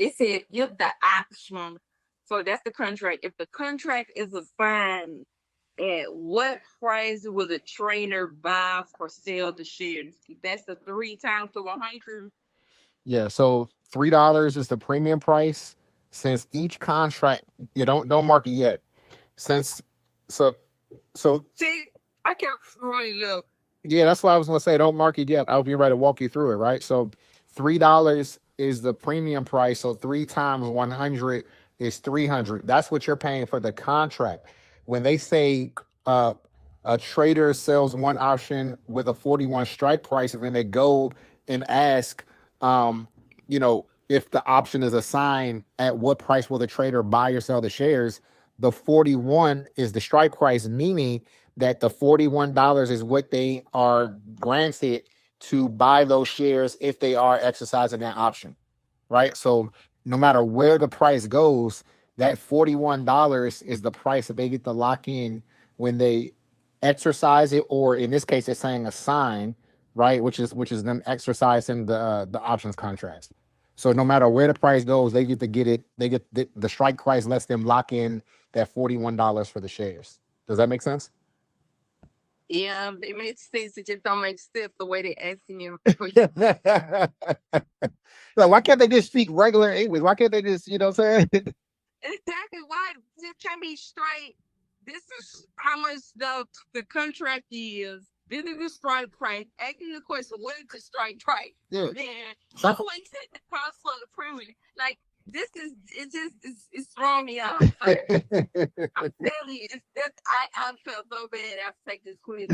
It said give the option. So that's the contract. If the contract is assigned, at what price will the trainer buy or sell the shares? That's the 3 times to 100. Yeah, so $3 is the premium price. Since each contract, you don't mark it yet. Since so so See, I can't really look. yeah, that's why I was gonna say don't mark it yet. I'll be ready to walk you through it, right? So $3 is the premium price. So 3 times 100 is 300. That's what you're paying for the contract. When they say uh, a trader sells one option with a 41 strike price, and then they go and ask, um, if the option is assigned, at what price will the trader buy or sell the shares? The 41 is the strike price, meaning that the $41 is what they are granted to buy those shares if they are exercising that option, right? So no matter where the price goes, that $41 is the price that they get to lock in when they exercise it, or in this case, it's saying assign, right? Which is them exercising the options contracts. So no matter where the price goes, they get to get it. They get the strike price lets them lock in that $41 for the shares. Does that make sense? Yeah, it makes sense. It just don't make sense the way they asking you. Like, why can't they just speak regular English? Why can't they just, what I'm saying? Exactly why it can't be straight. This is how much the contract is. This is the strike price. Asking the question, what is the strike price? Yeah. Then what is it the cost for the premium? Like this is it just it's throwing me off. Like, I'm telling you, I felt so bad after taking this quiz.